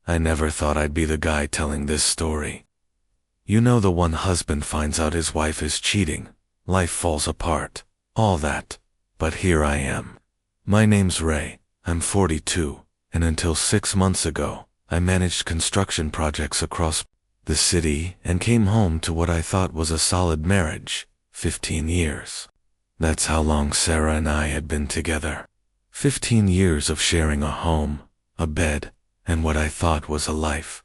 I never thought I'd be the guy telling this story. You know, the one husband finds out his wife is cheating, life falls apart, all that. But here I am. My name's Ray, I'm 42, and until 6 months ago, I managed construction projects across the city and came home to what I thought was a solid marriage, 15 years. That's how long Sarah and I had been together. 15 years of sharing a home, a bed, and what I thought was a life.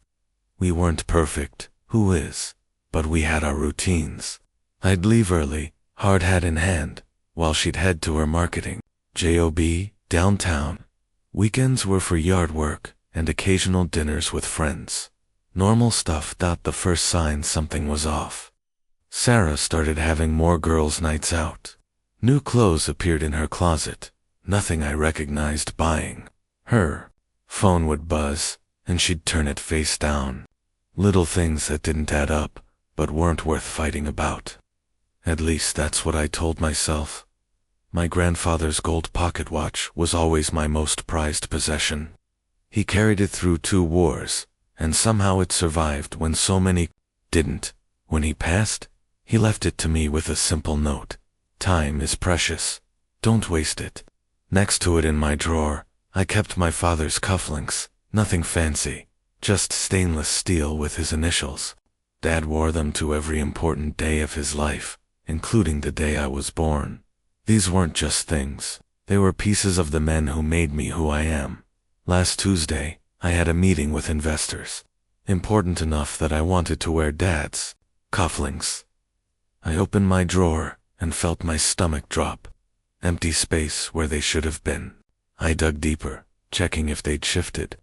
We weren't perfect, who is? But we had our routines. I'd leave early, hard hat in hand, while she'd head to her marketing job downtown. Weekends were for yard work and occasional dinners with friends. Normal stuff. The first sign something was off. Sarah started having more girls' nights out. New clothes appeared in her closet, nothing I recognized buying. Her phone would buzz, and she'd turn it face down. Little things that didn't add up, but weren't worth fighting about. At least that's what I told myself. My grandfather's gold pocket watch was always my most prized possession. He carried it through 2 wars, and somehow it survived when so many didn't. When he passed, he left it to me with a simple note. Time is precious. Don't waste it. Next to it in my drawer, I kept my father's cufflinks, nothing fancy, just stainless steel with his initials. Dad wore them to every important day of his life, including the day I was born. These weren't just things. They were pieces of the men who made me who I am. Last Tuesday, I had a meeting with investors. Important enough that I wanted to wear Dad's cufflinks. I opened my drawer and felt my stomach drop. Empty space where they should have been. I dug deeper, checking if they'd shifted.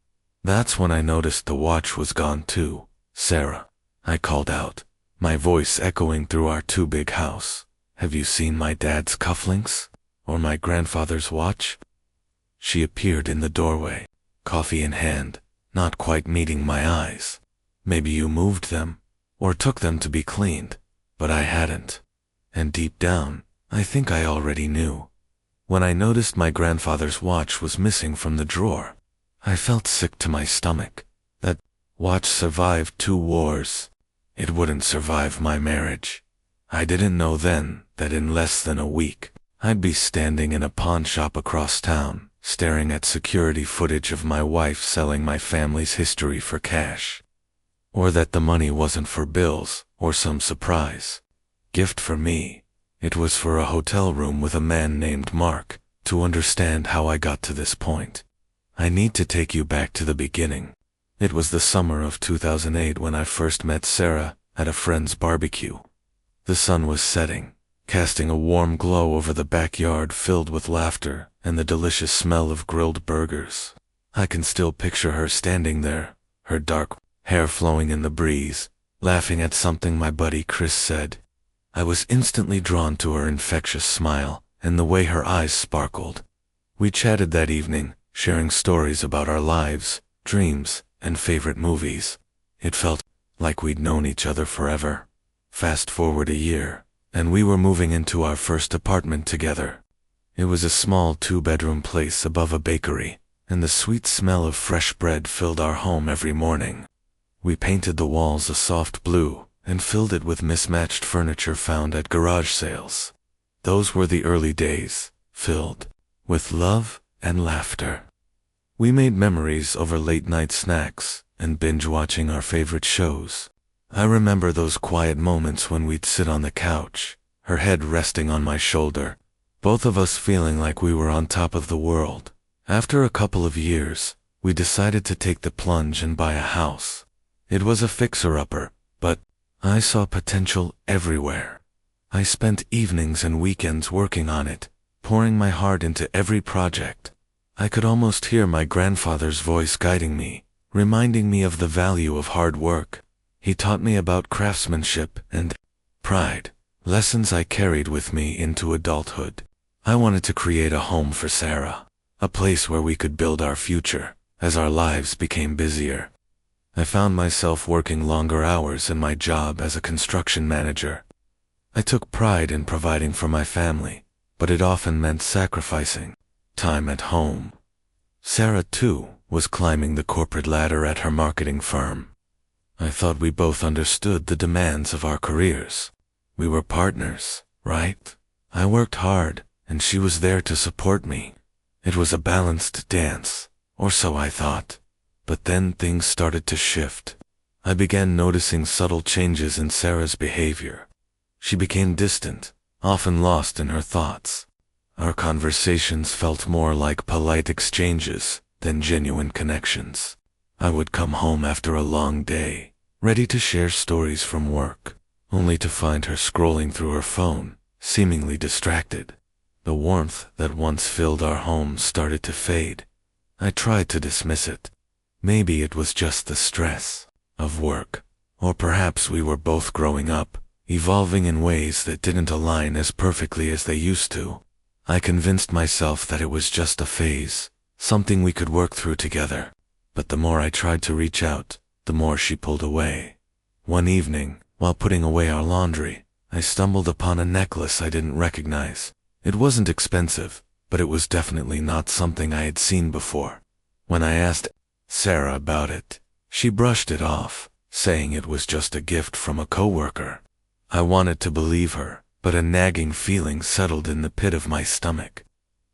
That's when I noticed the watch was gone too. Sarah, I called out, my voice echoing through our 2 big house. Have you seen my dad's cufflinks? Or my grandfather's watch? She appeared in the doorway, coffee in hand, not quite meeting my eyes. Maybe you moved them, or took them to be cleaned, but I hadn't. And deep down, I think I already knew. When I noticed my grandfather's watch was missing from the drawer, I felt sick to my stomach. That watch survived 2 wars. It wouldn't survive my marriage. I didn't know then that in less than a week, I'd be standing in a pawn shop across town, staring at security footage of my wife selling my family's history for cash. Or that the money wasn't for bills or some surprise gift for me. It was for a hotel room with a man named Mark. To understand how I got to this point, I need to take you back to the beginning. It was the summer of 2008 when I first met Sarah at a friend's barbecue. The sun was setting, casting a warm glow over the backyard filled with laughter and the delicious smell of grilled burgers. I can still picture her standing there, her dark hair flowing in the breeze, laughing at something my buddy Chris said. I was instantly drawn to her infectious smile and the way her eyes sparkled. We chatted that evening, sharing stories about our lives, dreams, and favorite movies. It felt like we'd known each other forever. Fast forward a year, and we were moving into our first apartment together. It was a small 2-bedroom place above a bakery, and the sweet smell of fresh bread filled our home every morning. We painted the walls a soft blue and filled it with mismatched furniture found at garage sales. Those were the early days, filled with love and laughter. We made memories over late-night snacks and binge-watching our favorite shows. I remember those quiet moments when we'd sit on the couch, her head resting on my shoulder, both of us feeling like we were on top of the world. After a couple of years, we decided to take the plunge and buy a house. It was a fixer-upper, but I saw potential everywhere. I spent evenings and weekends working on it, pouring my heart into every project. I could almost hear my grandfather's voice guiding me, reminding me of the value of hard work. He taught me about craftsmanship and pride, lessons I carried with me into adulthood. I wanted to create a home for Sarah, a place where we could build our future as our lives became busier. I found myself working longer hours in my job as a construction manager. I took pride in providing for my family, but it often meant sacrificing time at home. Sarah, too, was climbing the corporate ladder at her marketing firm. I thought we both understood the demands of our careers. We were partners, right? I worked hard, and she was there to support me. It was a balanced dance, or so I thought. But then things started to shift. I began noticing subtle changes in Sarah's behavior. She became distant, often lost in her thoughts. Our conversations felt more like polite exchanges than genuine connections. I would come home after a long day, ready to share stories from work, only to find her scrolling through her phone, seemingly distracted. The warmth that once filled our home started to fade. I tried to dismiss it. Maybe it was just the stress of work, or perhaps we were both growing up, evolving in ways that didn't align as perfectly as they used to. I convinced myself that it was just a phase, something we could work through together. But the more I tried to reach out, the more she pulled away. One evening, while putting away our laundry, I stumbled upon a necklace I didn't recognize. It wasn't expensive, but it was definitely not something I had seen before. When I asked Sarah about it, she brushed it off, saying it was just a gift from a coworker. I wanted to believe her, but a nagging feeling settled in the pit of my stomach.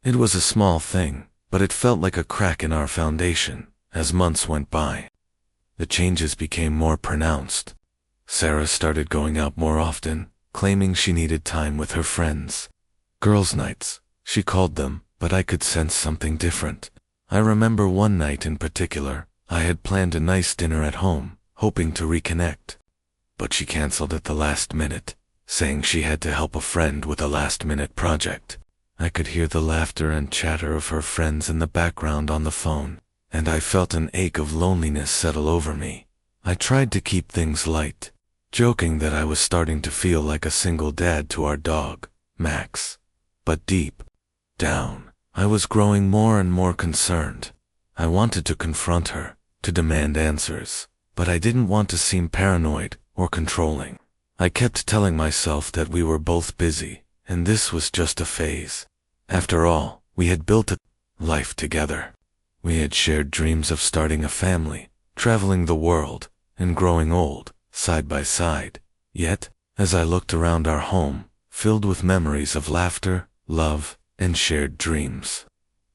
It was a small thing, but it felt like a crack in our foundation. As months went by, the changes became more pronounced. Sarah started going out more often, claiming she needed time with her friends. Girls' nights, she called them, but I could sense something different. I remember one night in particular, I had planned a nice dinner at home, hoping to reconnect. But she canceled at the last minute, saying she had to help a friend with a last-minute project. I could hear the laughter and chatter of her friends in the background on the phone, and I felt an ache of loneliness settle over me. I tried to keep things light, joking that I was starting to feel like a single dad to our dog, Max. But deep down, I was growing more and more concerned. I wanted to confront her, to demand answers, but I didn't want to seem paranoid or controlling. I kept telling myself that we were both busy, and this was just a phase. After all, we had built a life together. We had shared dreams of starting a family, traveling the world, and growing old, side by side. Yet, as I looked around our home, filled with memories of laughter, love, and shared dreams,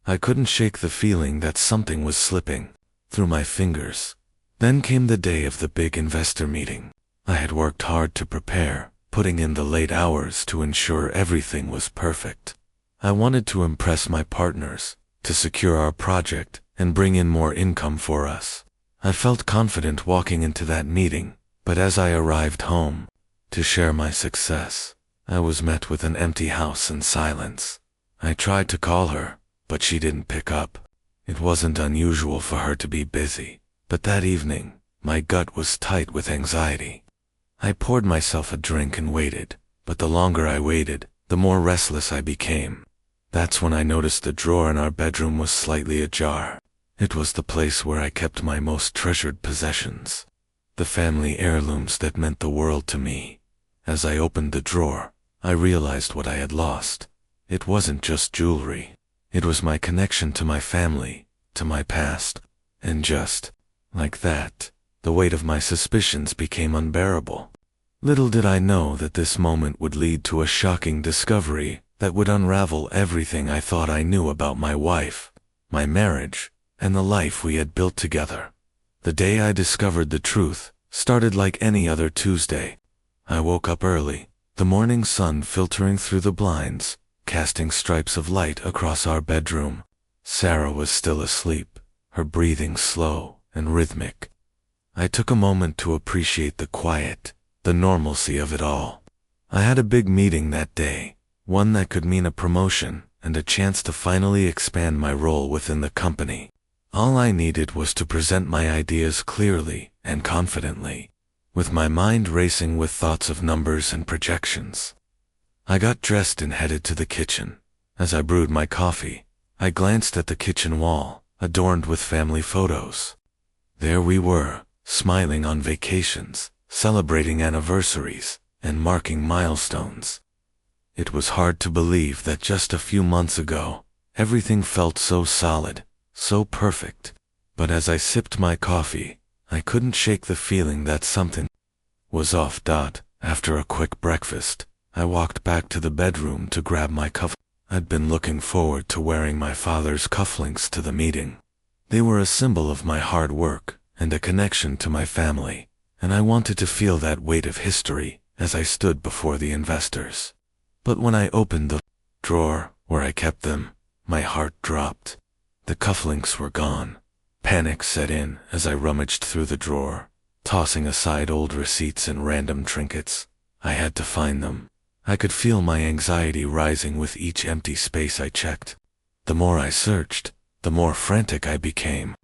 I couldn't shake the feeling that something was slipping through my fingers. Then came the day of the big investor meeting. I had worked hard to prepare, putting in the late hours to ensure everything was perfect. I wanted to impress my partners, to secure our project, and bring in more income for us. I felt confident walking into that meeting, but as I arrived home to share my success, I was met with an empty house and silence. I tried to call her, but she didn't pick up. It wasn't unusual for her to be busy, but that evening, my gut was tight with anxiety. I poured myself a drink and waited, but the longer I waited, the more restless I became. That's when I noticed the drawer in our bedroom was slightly ajar. It was the place where I kept my most treasured possessions, the family heirlooms that meant the world to me. As I opened the drawer, I realized what I had lost. It wasn't just jewelry. It was my connection to my family, to my past, and just like that, the weight of my suspicions became unbearable. Little did I know that this moment would lead to a shocking discovery that would unravel everything I thought I knew about my wife, my marriage, and the life we had built together. The day I discovered the truth started like any other Tuesday. I woke up early, the morning sun filtering through the blinds, casting stripes of light across our bedroom. Sarah was still asleep, her breathing slow and rhythmic. I took a moment to appreciate the quiet, the normalcy of it all. I had a big meeting that day, one that could mean a promotion and a chance to finally expand my role within the company. All I needed was to present my ideas clearly and confidently, with my mind racing with thoughts of numbers and projections. I got dressed and headed to the kitchen. As I brewed my coffee, I glanced at the kitchen wall, adorned with family photos. There we were, smiling on vacations, celebrating anniversaries, and marking milestones. It was hard to believe that just a few months ago, everything felt so solid, so perfect. But as I sipped my coffee, I couldn't shake the feeling that something was off. After a quick breakfast, I walked back to the bedroom to grab my cuff. I'd been looking forward to wearing my father's cufflinks to the meeting. They were a symbol of my hard work and a connection to my family, and I wanted to feel that weight of history as I stood before the investors. But when I opened the drawer where I kept them, my heart dropped. The cufflinks were gone. Panic set in as I rummaged through the drawer, tossing aside old receipts and random trinkets. I had to find them. I could feel my anxiety rising with each empty space I checked. The more I searched, the more frantic I became.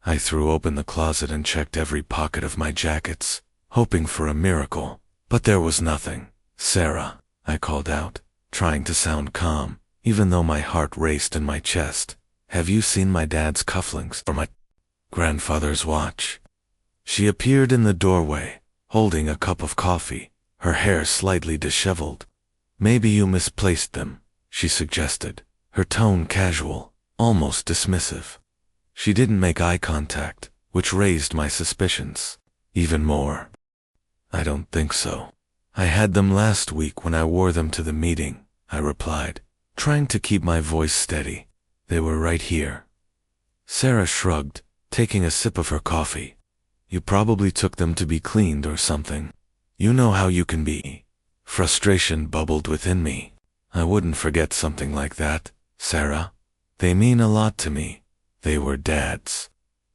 I threw open the closet and checked every pocket of my jackets, hoping for a miracle, but there was nothing. "Sarah," I called out, trying to sound calm, even though my heart raced in my chest. "Have you seen my dad's cufflinks or my grandfather's watch?" She appeared in the doorway, holding a cup of coffee, her hair slightly disheveled. "Maybe you misplaced them," she suggested, her tone casual, almost dismissive. She didn't make eye contact, which raised my suspicions even more. "I don't think so. I had them last week when I wore them to the meeting," I replied, trying to keep my voice steady. "They were right here." Sarah shrugged, taking a sip of her coffee. "You probably took them to be cleaned or something. You know how you can be." Frustration bubbled within me. "I wouldn't forget something like that, Sarah. They mean a lot to me. They were Dad's."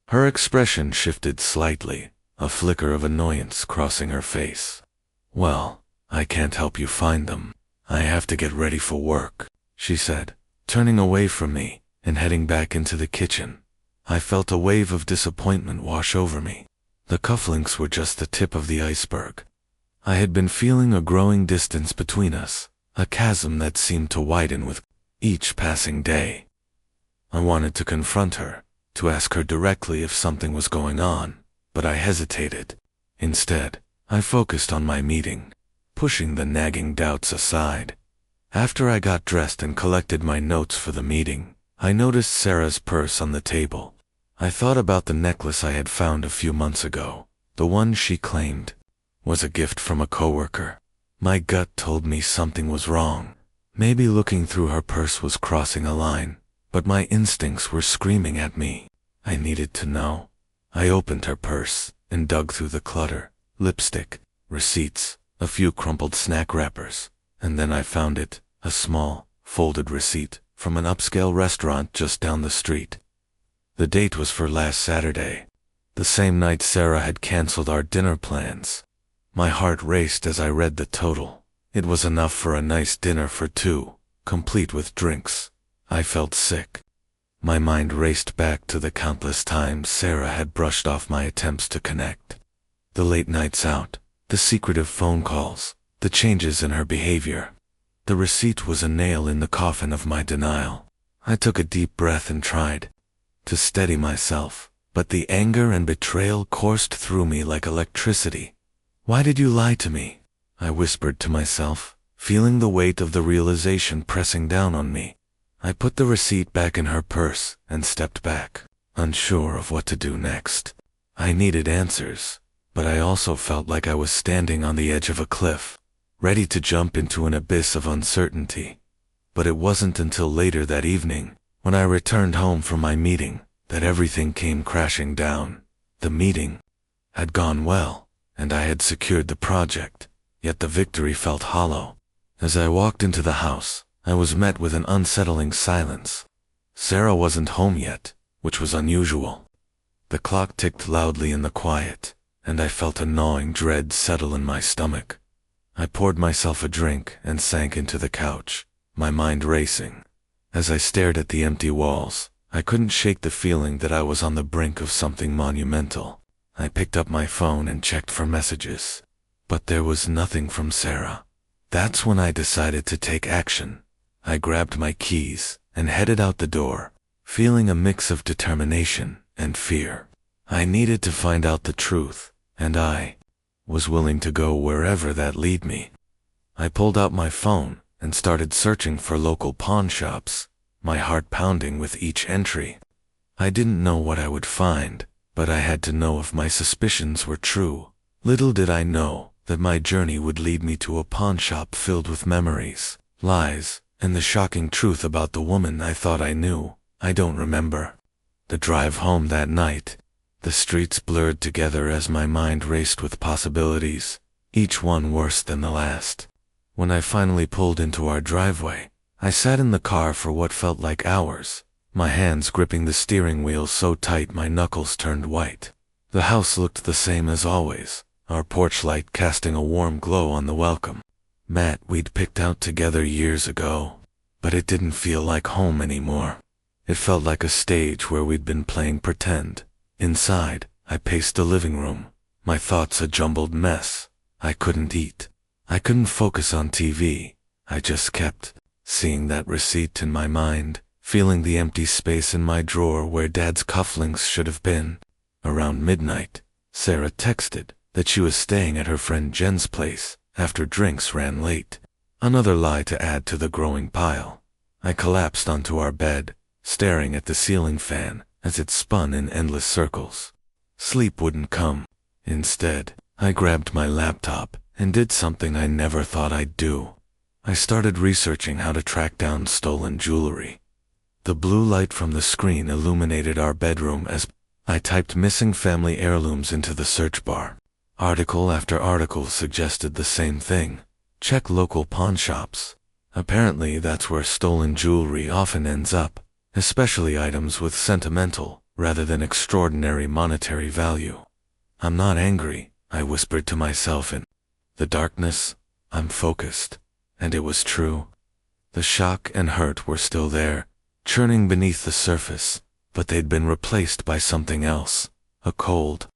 Her expression shifted slightly, a flicker of annoyance crossing her face. "Well, I can't help you find them. I have to get ready for work," she said, turning away from me and heading back into the kitchen. I felt a wave of disappointment wash over me. The cufflinks were just the tip of the iceberg. I had been feeling a growing distance between us, a chasm that seemed to widen with each passing day. I wanted to confront her, to ask her directly if something was going on, but I hesitated. Instead, I focused on my meeting, pushing the nagging doubts aside. After I got dressed and collected my notes for the meeting, I noticed Sarah's purse on the table. I thought about the necklace I had found a few months ago, the one she claimed was a gift from a coworker. My gut told me something was wrong. Maybe looking through her purse was crossing a line, but my instincts were screaming at me. I needed to know. I opened her purse and dug through the clutter: lipstick, receipts, a few crumpled snack wrappers, and then I found it, a small, folded receipt from an upscale restaurant just down the street. The date was for last Saturday, the same night Sarah had canceled our dinner plans. My heart raced as I read the total. It was enough for a nice dinner for two, complete with drinks. I felt sick. My mind raced back to the countless times Sarah had brushed off my attempts to connect. The late nights out, the secretive phone calls, the changes in her behavior. The receipt was a nail in the coffin of my denial. I took a deep breath and tried to steady myself, but the anger and betrayal coursed through me like electricity. "Why did you lie to me?" I whispered to myself, feeling the weight of the realization pressing down on me. I put the receipt back in her purse and stepped back, unsure of what to do next. I needed answers, but I also felt like I was standing on the edge of a cliff, ready to jump into an abyss of uncertainty. But it wasn't until later that evening, when I returned home from my meeting, that everything came crashing down. The meeting had gone well, and I had secured the project, yet the victory felt hollow. As I walked into the house, I was met with an unsettling silence. Sarah wasn't home yet, which was unusual. The clock ticked loudly in the quiet, and I felt a gnawing dread settle in my stomach. I poured myself a drink and sank into the couch, my mind racing. As I stared at the empty walls, I couldn't shake the feeling that I was on the brink of something monumental. I picked up my phone and checked for messages, but there was nothing from Sarah. That's when I decided to take action. I grabbed my keys and headed out the door, feeling a mix of determination and fear. I needed to find out the truth, and I was willing to go wherever that led me. I pulled out my phone and started searching for local pawn shops, my heart pounding with each entry. I didn't know what I would find, but I had to know if my suspicions were true. Little did I know that my journey would lead me to a pawn shop filled with memories, lies, and the shocking truth about the woman I thought I knew. I don't remember. The drive home that night, the streets blurred together as my mind raced with possibilities, each one worse than the last. When I finally pulled into our driveway, I sat in the car for what felt like hours, my hands gripping the steering wheel so tight my knuckles turned white. The house looked the same as always, our porch light casting a warm glow on the welcome mat we'd picked out together years ago. But it didn't feel like home anymore. It felt like a stage where we'd been playing pretend. Inside, I paced the living room, my thoughts a jumbled mess. I couldn't eat. I couldn't focus on TV. I just kept seeing that receipt in my mind, feeling the empty space in my drawer where Dad's cufflinks should have been. Around midnight, Sarah texted that she was staying at her friend Jen's place after drinks ran late. Another lie to add to the growing pile. I collapsed onto our bed, staring at the ceiling fan as it spun in endless circles. Sleep wouldn't come. Instead, I grabbed my laptop and did something I never thought I'd do. I started researching how to track down stolen jewelry. The blue light from the screen illuminated our bedroom as I typed missing family heirlooms into the search bar. Article after article suggested the same thing. Check local pawn shops. Apparently that's where stolen jewelry often ends up, especially items with sentimental, rather than extraordinary monetary value. I'm not angry, I whispered to myself in the darkness. I'm focused. And it was true. The shock and hurt were still there, churning beneath the surface, but they'd been replaced by something else, a cold,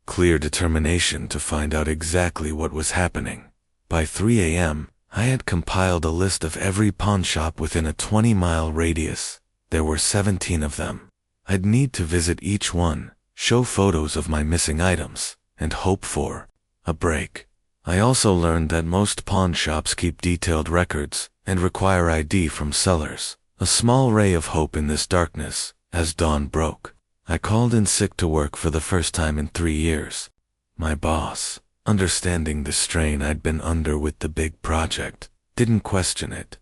clear determination to find out exactly what was happening. By 3 a.m., I had compiled a list of every pawn shop within a 20-mile radius. There were 17 of them. I'd need to visit each one, show photos of my missing items, and hope for a break. I also learned that most pawn shops keep detailed records and require ID from sellers. A small ray of hope in this darkness. As dawn broke, I called in sick to work for the first time in 3 years. My boss, understanding the strain I'd been under with the big project, didn't question it.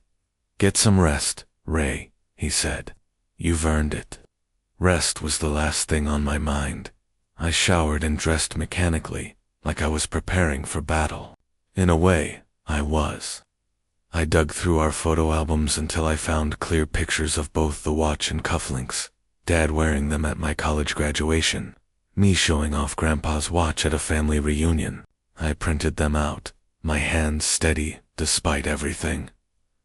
"Get some rest, Ray," he said. "You've earned it." Rest was the last thing on my mind. I showered and dressed mechanically, like I was preparing for battle. In a way, I was. I dug through our photo albums until I found clear pictures of both the watch and cufflinks, Dad wearing them at my college graduation, me showing off Grandpa's watch at a family reunion. I printed them out, my hands steady despite everything.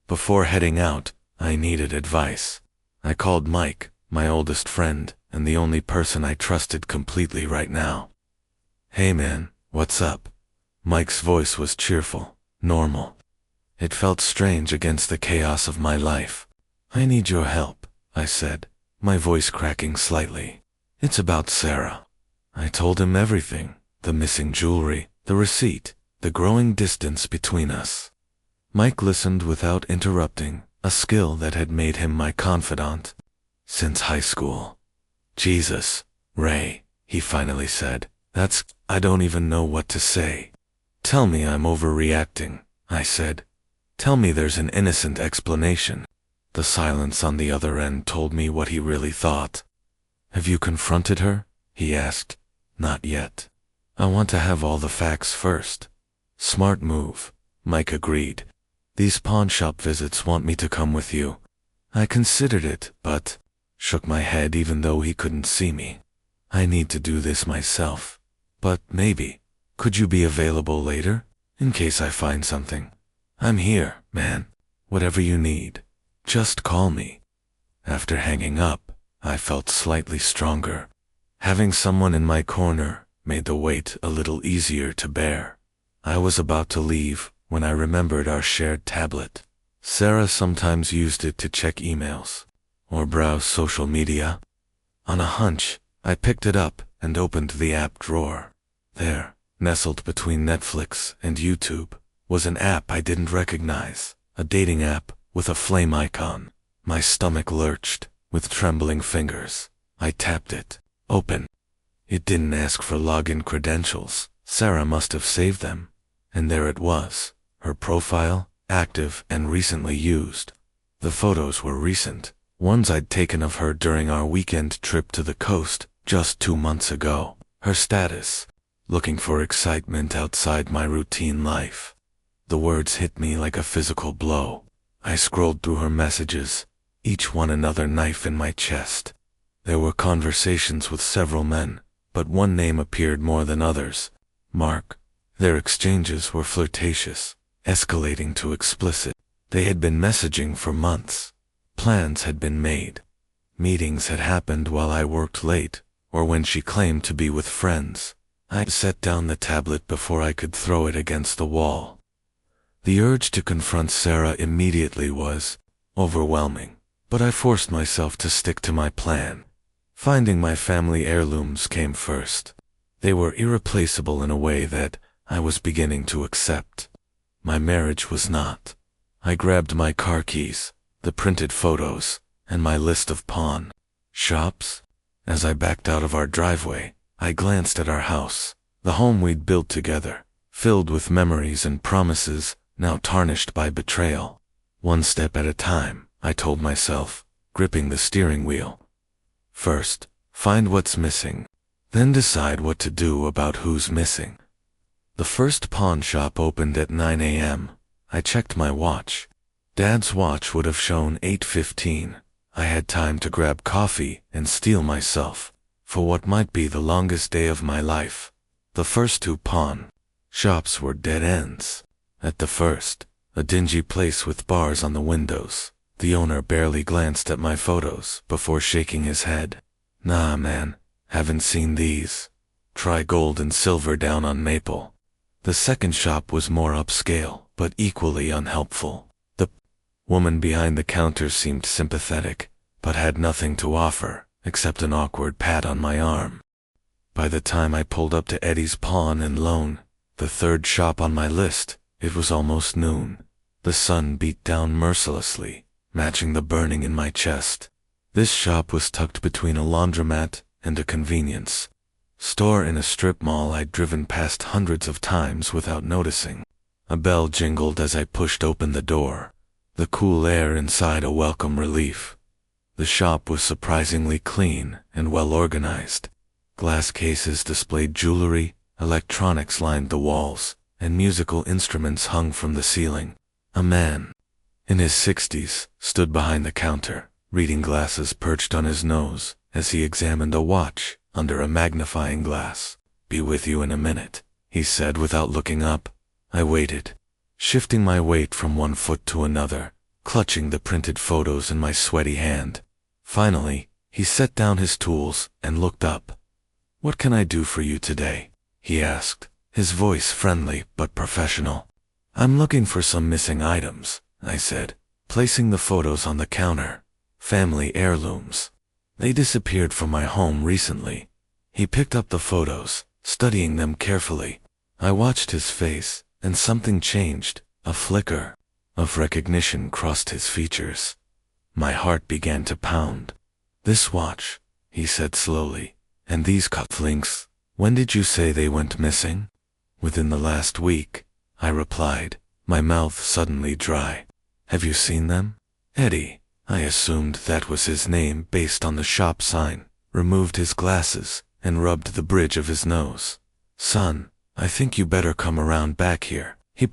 Before heading out, I needed advice. I called Mike, my oldest friend, and the only person I trusted completely right now. "Hey man, what's up?" Mike's voice was cheerful, normal. It felt strange against the chaos of my life. "I need your help," I said, my voice cracking slightly. "It's about Sarah." I told him everything, the missing jewelry, the receipt, the growing distance between us. Mike listened without interrupting, a skill that had made him my confidant since high school. "Jesus, Ray," he finally said, I don't even know what to say." "Tell me I'm overreacting," I said. "Tell me there's an innocent explanation." The silence on the other end told me what he really thought. "Have you confronted her?" he asked. "Not yet. I want to have all the facts first." "Smart move," Mike agreed. "These pawn shop visits want me to come with you." I considered it, but shook my head even though he couldn't see me. "I need to do this myself. But maybe, could you be available later, in case I find something?" "I'm here, man. Whatever you need. Just call me." After hanging up, I felt slightly stronger. Having someone in my corner made the weight a little easier to bear. I was about to leave when I remembered our shared tablet. Sarah sometimes used it to check emails or browse social media. On a hunch, I picked it up and opened the app drawer. There, nestled between Netflix and YouTube, was an app I didn't recognize, a dating app with a flame icon. My stomach lurched, with trembling fingers. I tapped it. Open. It didn't ask for login credentials. Sarah must have saved them. And there it was. Her profile, active and recently used. The photos were recent. Ones I'd taken of her during our weekend trip to the coast just 2 months ago. Her status: looking for excitement outside my routine life. The words hit me like a physical blow. I scrolled through her messages, each one another knife in my chest. There were conversations with several men, but one name appeared more than others: Mark. Their exchanges were flirtatious, escalating to explicit. They had been messaging for months. Plans had been made. Meetings had happened while I worked late, or when she claimed to be with friends. I set down the tablet before I could throw it against the wall. The urge to confront Sarah immediately was overwhelming, but I forced myself to stick to my plan. Finding my family heirlooms came first. They were irreplaceable in a way that I was beginning to accept. My marriage was not. I grabbed my car keys, the printed photos, and my list of pawn shops. As I backed out of our driveway, I glanced at our house, the home we'd built together, filled with memories and promises, now tarnished by betrayal. One step at a time, I told myself, gripping the steering wheel. First, find what's missing. Then decide what to do about who's missing. The first pawn shop opened at 9 a.m. I checked my watch. Dad's watch would have shown 8:15. I had time to grab coffee and steel myself for what might be the longest day of my life. The first 2 pawn shops were dead ends. At the first, a dingy place with bars on the windows, the owner barely glanced at my photos before shaking his head. Nah, man, haven't seen these. Try gold and silver down on maple. The second shop was more upscale, but equally unhelpful. The woman behind the counter seemed sympathetic, but had nothing to offer, except an awkward pat on my arm. By the time I pulled up to Eddie's Pawn and Loan, the third shop on my list, it was almost noon. The sun beat down mercilessly, matching the burning in my chest. This shop was tucked between a laundromat and a convenience store in a strip mall I'd driven past hundreds of times without noticing. A bell jingled as I pushed open the door, the cool air inside a welcome relief. The shop was surprisingly clean and well organized. Glass cases displayed jewelry, electronics lined the walls, and musical instruments hung from the ceiling. A man, in his 60s, stood behind the counter, reading glasses perched on his nose as he examined a watch under a magnifying glass. "Be with you in a minute," he said without looking up. I waited, shifting my weight from one foot to another, clutching the printed photos in my sweaty hand. Finally, he set down his tools and looked up. "What can I do for you today?" he asked, his voice friendly but professional. "I'm looking for some missing items," I said, placing the photos on the counter. "Family heirlooms. They disappeared from my home recently." He picked up the photos, studying them carefully. I watched his face, and something changed. A flicker of recognition crossed his features. My heart began to pound. "This watch," he said slowly, "and these cufflinks, when did you say they went missing?" "Within the last week," I replied, my mouth suddenly dry. "Have you seen them?" Eddie, I assumed that was his name based on the shop sign, removed his glasses and rubbed the bridge of his nose. "Son, I think you better come around back here." He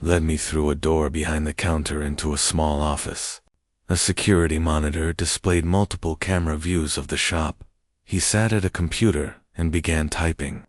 led me through a door behind the counter into a small office. A security monitor displayed multiple camera views of the shop. He sat at a computer and began typing.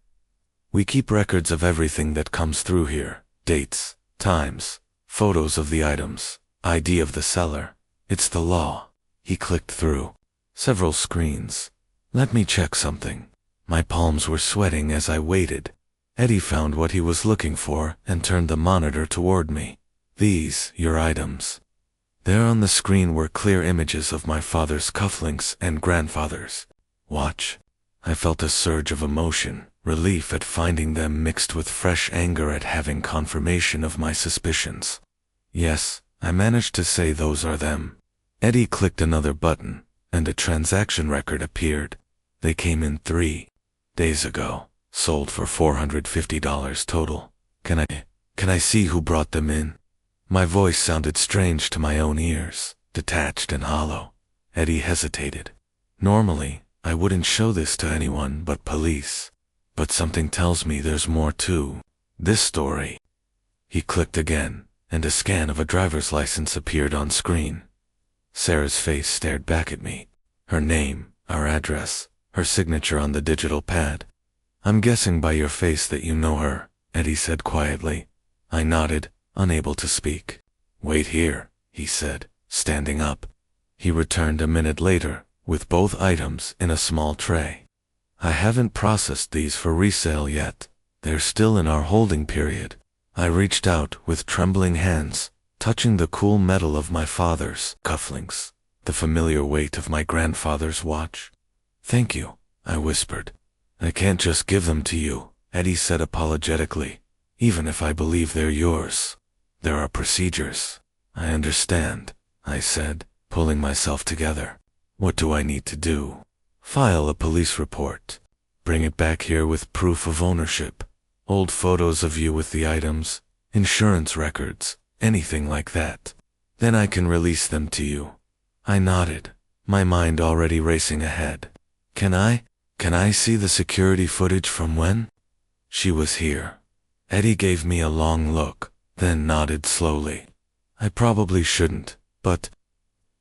"We keep records of everything that comes through here. Dates, times, photos of the items, ID of the seller. It's the law." He clicked through several screens. "Let me check something." My palms were sweating as I waited. Eddie found what he was looking for and turned the monitor toward me. "These, your items." There on the screen were clear images of my father's cufflinks and grandfather's watch. I felt a surge of emotion, relief at finding them mixed with fresh anger at having confirmation of my suspicions. "Yes," I managed to say, "those are them." Eddie clicked another button, and a transaction record appeared. They came in 3 days ago, sold for $450 total. Can I see who brought them in? My voice sounded strange to my own ears, detached and hollow. Eddie hesitated. Normally, I wouldn't show this to anyone but police. But something tells me there's more to this story. He clicked again, and a scan of a driver's license appeared on screen. Sarah's face stared back at me. Her name, our address, her signature on the digital pad. I'm guessing by your face that you know her, Eddie said quietly. I nodded, unable to speak. Wait here, he said, standing up. He returned a minute later, with both items in a small tray. I haven't processed these for resale yet. They're still in our holding period. I reached out with trembling hands, touching the cool metal of my father's cufflinks, the familiar weight of my grandfather's watch. Thank you, I whispered. I can't just give them to you, Eddie said apologetically. Even if I believe they're yours, there are procedures. I understand, I said, pulling myself together. What do I need to do? File a police report. Bring it back here with proof of ownership. Old photos of you with the items, insurance records, anything like that. Then I can release them to you. I nodded, my mind already racing ahead. Can I see the security footage from when she was here? Eddie gave me a long look, then nodded slowly. I probably shouldn't, but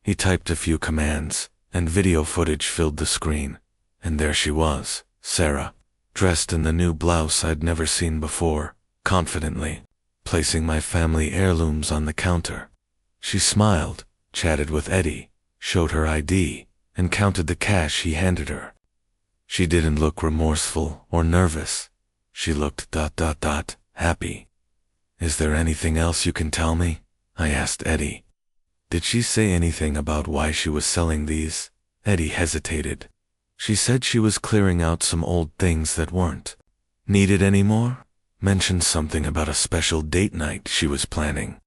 he typed a few commands, and video footage filled the screen. And there she was, Sarah, dressed in the new blouse I'd never seen before, confidently, placing my family heirlooms on the counter. She smiled, chatted with Eddie, showed her ID, and counted the cash he handed her. She didn't look remorseful or nervous. She looked ... happy. Is there anything else you can tell me? I asked Eddie. Did she say anything about why she was selling these? Eddie hesitated. She said she was clearing out some old things that weren't needed anymore. Mentioned something about a special date night she was planning.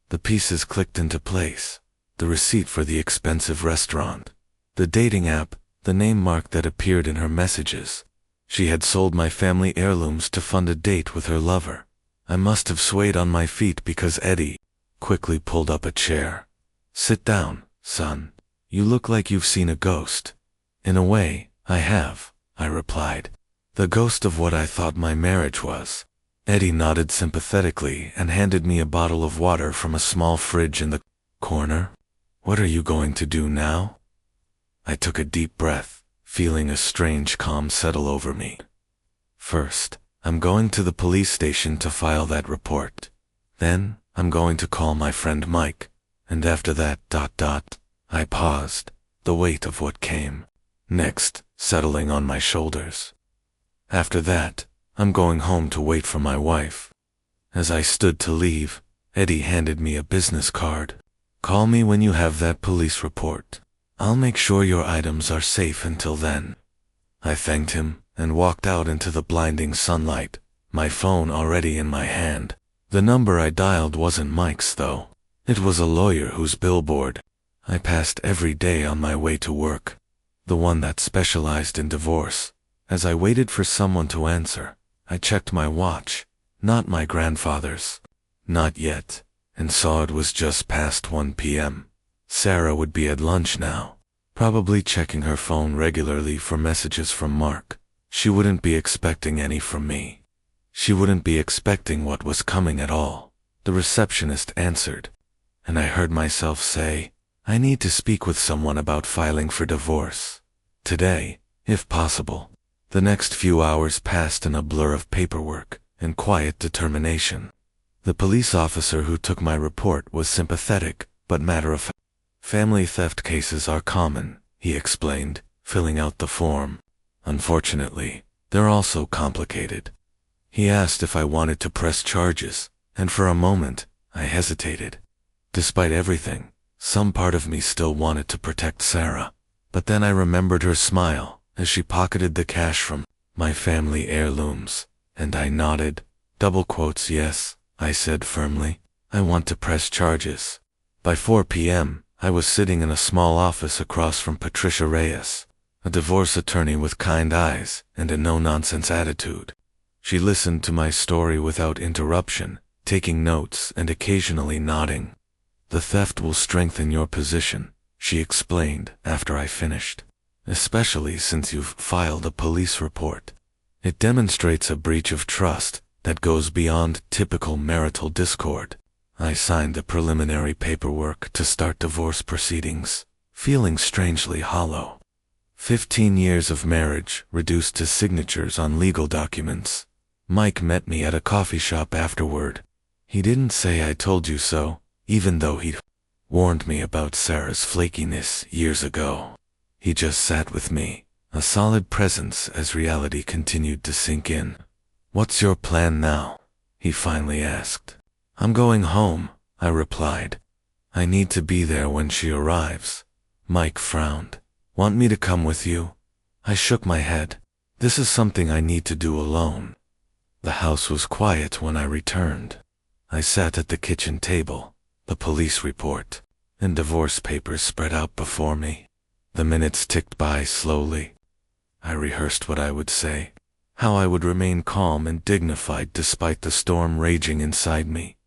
The pieces clicked into place. The receipt for the expensive restaurant, the dating app, the name mark that appeared in her messages. She had sold my family heirlooms to fund a date with her lover. I must have swayed on my feet because Eddie quickly pulled up a chair. Sit down, son. You look like you've seen a ghost. In a way, I have, I replied. The ghost of what I thought my marriage was. Eddie nodded sympathetically and handed me a bottle of water from a small fridge in the corner. What are you going to do now? I took a deep breath, feeling a strange calm settle over me. First, I'm going to the police station to file that report. Then, I'm going to call my friend Mike. And after that ... I paused, the weight of what came next settling on my shoulders. After that, I'm going home to wait for my wife. As I stood to leave, Eddie handed me a business card. Call me when you have that police report. I'll make sure your items are safe until then. I thanked him and walked out into the blinding sunlight, my phone already in my hand. The number I dialed wasn't Mike's though. It was a lawyer whose billboard I passed every day on my way to work. The one that specialized in divorce. As I waited for someone to answer, I checked my watch, not my grandfather's. Not yet, and saw it was just past 1 p.m. Sarah would be at lunch now, probably checking her phone regularly for messages from Mark. She wouldn't be expecting any from me. She wouldn't be expecting what was coming at all. The receptionist answered, and I heard myself say, I need to speak with someone about filing for divorce. Today, if possible. The next few hours passed in a blur of paperwork and quiet determination. The police officer who took my report was sympathetic, but matter-of-fact. Family theft cases are common, he explained, filling out the form. Unfortunately, they're also complicated. He asked if I wanted to press charges, and for a moment, I hesitated. Despite everything, some part of me still wanted to protect Sarah. But then I remembered her smile as she pocketed the cash from my family heirlooms, and I nodded. Double quotes, yes, I said firmly. I want to press charges. By 4 p.m., I was sitting in a small office across from Patricia Reyes, a divorce attorney with kind eyes and a no-nonsense attitude. She listened to my story without interruption, taking notes and occasionally nodding. "The theft will strengthen your position," she explained after I finished, "especially since you've filed a police report. It demonstrates a breach of trust that goes beyond typical marital discord." I signed the preliminary paperwork to start divorce proceedings, feeling strangely hollow. 15 years of marriage reduced to signatures on legal documents. Mike met me at a coffee shop afterward. He didn't say "I told you so," even though he'd warned me about Sarah's flakiness years ago. He just sat with me, a solid presence as reality continued to sink in. "What's your plan now?" he finally asked. "I'm going home," I replied. "I need to be there when she arrives." Mike frowned. "Want me to come with you?" I shook my head. "This is something I need to do alone." The house was quiet when I returned. I sat at the kitchen table, the police report and divorce papers spread out before me. The minutes ticked by slowly. I rehearsed what I would say, how I would remain calm and dignified despite the storm raging inside me.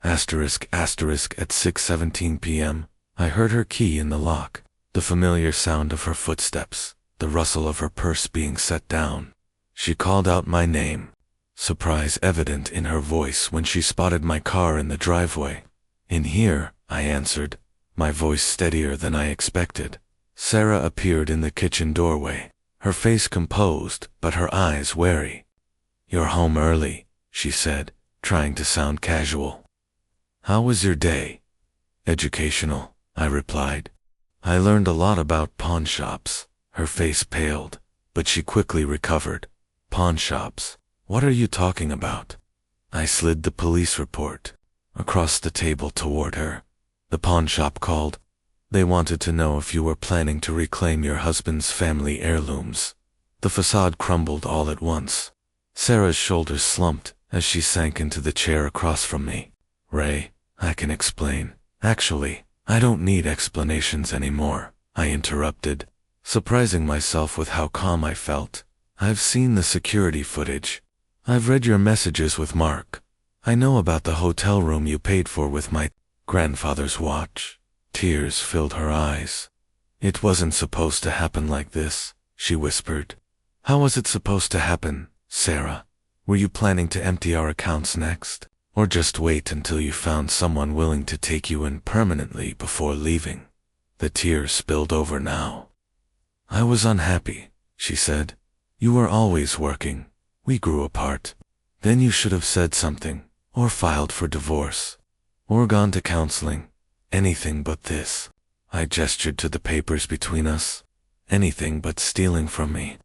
At 6:17 p.m., I heard her key in the lock, the familiar sound of her footsteps, the rustle of her purse being set down. She called out my name, surprise evident in her voice when she spotted my car in the driveway. "In here," I answered, my voice steadier than I expected. Sarah appeared in the kitchen doorway, her face composed but her eyes wary. "You're home early," she said, trying to sound casual. "How was your day?" "Educational," I replied. "I learned a lot about pawn shops." Her face paled, but she quickly recovered. "Pawn shops? What are you talking about?" I slid the police report across the table toward her. "The pawn shop called. They wanted to know if you were planning to reclaim your husband's family heirlooms." The facade crumbled all at once. Sarah's shoulders slumped as she sank into the chair across from me. "Ray, I can explain." "Actually, I don't need explanations anymore," I interrupted, surprising myself with how calm I felt. "I've seen the security footage. I've read your messages with Mark. I know about the hotel room you paid for with my grandfather's watch." Tears filled her eyes. "It wasn't supposed to happen like this," she whispered. "How was it supposed to happen, Sarah? Were you planning to empty our accounts next? Or just wait until you found someone willing to take you in permanently before leaving?" The tears spilled over now. "I was unhappy," she said. "You were always working. We grew apart. Then you should have said something, or filed for divorce, or gone to counseling. Anything but this." I gestured to the papers between us. "Anything but stealing from me."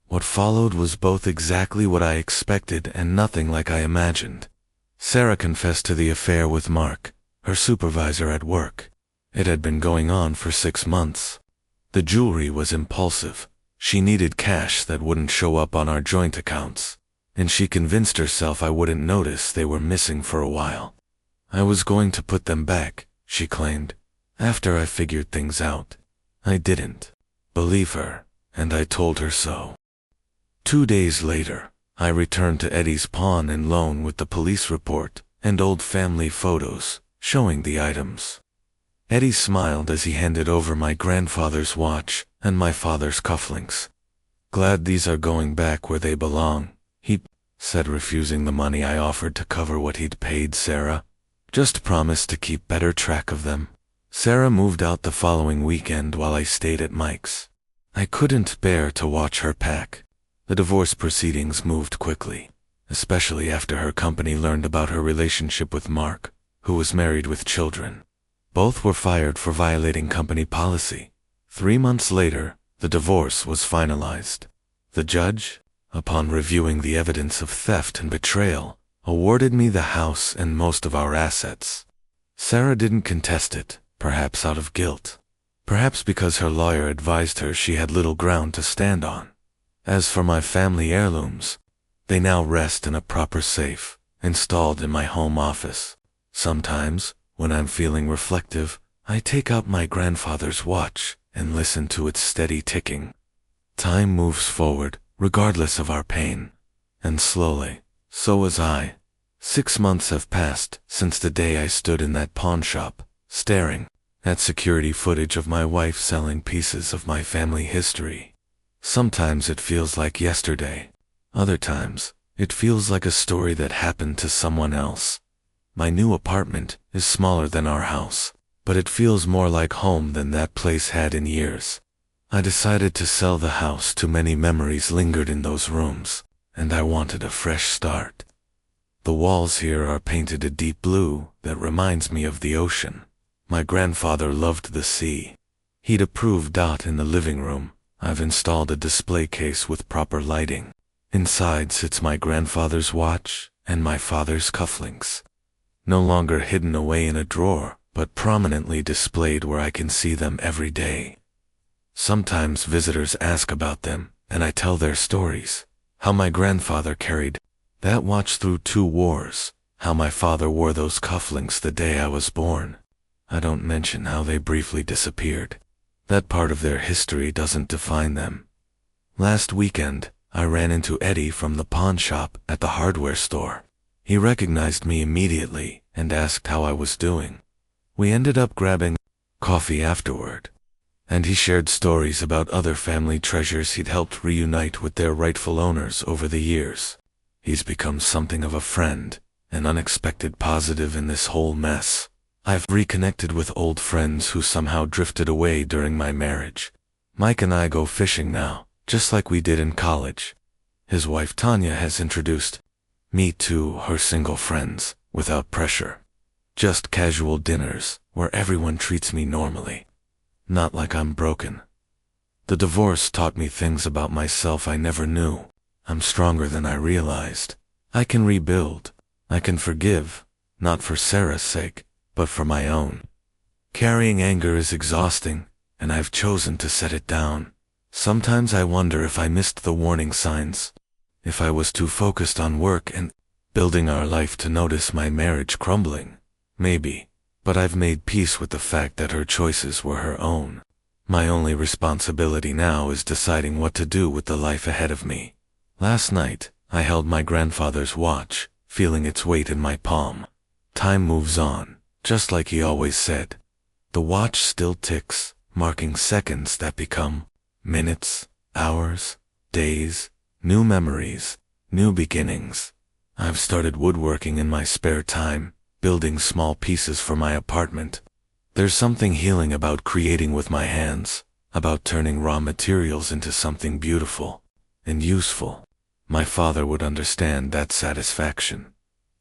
What followed was both exactly what I expected and nothing like I imagined. Sarah confessed to the affair with Mark, her supervisor at work. It had been going on for 6 months. The jewelry was impulsive. She needed cash that wouldn't show up on our joint accounts, and she convinced herself I wouldn't notice they were missing for a while. "I was going to put them back," she claimed, "after I figured things out." I didn't believe her, and I told her so. 2 days later, I returned to Eddie's pawn and loan with the police report and old family photos showing the items. Eddie smiled as he handed over my grandfather's watch and my father's cufflinks. "Glad these are going back where they belong," he said, refusing the money I offered to cover what he'd paid Sarah. "Just promise to keep better track of them." Sarah moved out the following weekend while I stayed at Mike's. I couldn't bear to watch her pack. The divorce proceedings moved quickly, especially after her company learned about her relationship with Mark, who was married with children. Both were fired for violating company policy. 3 months later, the divorce was finalized. The judge, upon reviewing the evidence of theft and betrayal, awarded me the house and most of our assets. Sarah didn't contest it, perhaps out of guilt. Perhaps because her lawyer advised her she had little ground to stand on. As for my family heirlooms, they now rest in a proper safe, installed in my home office. Sometimes, when I'm feeling reflective, I take out my grandfather's watch and listen to its steady ticking. Time moves forward, regardless of our pain. And slowly, so was I. 6 months have passed since the day I stood in that pawn shop, staring at security footage of my wife selling pieces of my family history. Sometimes it feels like yesterday. Other times, it feels like a story that happened to someone else. My new apartment is smaller than our house, but it feels more like home than that place had in years. I decided to sell the house. Too many memories lingered in those rooms, and I wanted a fresh start. The walls here are painted a deep blue that reminds me of the ocean. My grandfather loved the sea. He'd approve. In the living room, I've installed a display case with proper lighting. Inside sits my grandfather's watch and my father's cufflinks. No longer hidden away in a drawer, but prominently displayed where I can see them every day. Sometimes visitors ask about them, and I tell their stories. How my grandfather carried that watch through 2 wars, how my father wore those cufflinks the day I was born. I don't mention how they briefly disappeared. That part of their history doesn't define them. Last weekend, I ran into Eddie from the pawn shop at the hardware store. He recognized me immediately and asked how I was doing. We ended up grabbing coffee afterward, and he shared stories about other family treasures he'd helped reunite with their rightful owners over the years. He's become something of a friend, an unexpected positive in this whole mess. I've reconnected with old friends who somehow drifted away during my marriage. Mike and I go fishing now, just like we did in college. His wife Tanya has introduced me to her single friends, without pressure. Just casual dinners, where everyone treats me normally. Not like I'm broken. The divorce taught me things about myself I never knew. I'm stronger than I realized. I can rebuild. I can forgive, not for Sarah's sake, but for my own. Carrying anger is exhausting, and I've chosen to set it down. Sometimes I wonder if I missed the warning signs. If I was too focused on work and building our life to notice my marriage crumbling. Maybe, but I've made peace with the fact that her choices were her own. My only responsibility now is deciding what to do with the life ahead of me. Last night, I held my grandfather's watch, feeling its weight in my palm. Time moves on, just like he always said. The watch still ticks, marking seconds that become minutes, hours, days, new memories, new beginnings. I've started woodworking in my spare time, building small pieces for my apartment. There's something healing about creating with my hands, about turning raw materials into something beautiful and useful. My father would understand that satisfaction.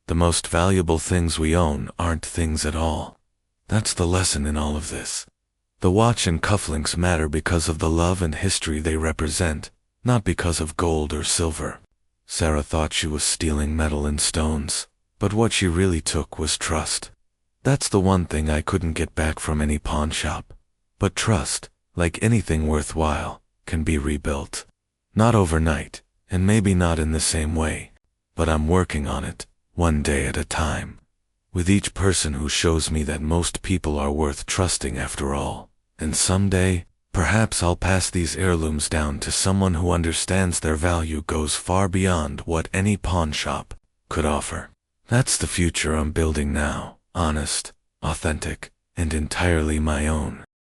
The most valuable things we own aren't things at all. That's the lesson in all of this. The watch and cufflinks matter because of the love and history they represent, not because of gold or silver. Sarah thought she was stealing metal and stones, but what she really took was trust. That's the one thing I couldn't get back from any pawn shop. But trust, like anything worthwhile, can be rebuilt. Not overnight, and maybe not in the same way, but I'm working on it, one day at a time. With each person who shows me that most people are worth trusting after all. And someday, perhaps I'll pass these heirlooms down to someone who understands their value goes far beyond what any pawn shop could offer. That's the future I'm building now, honest, authentic, and entirely my own.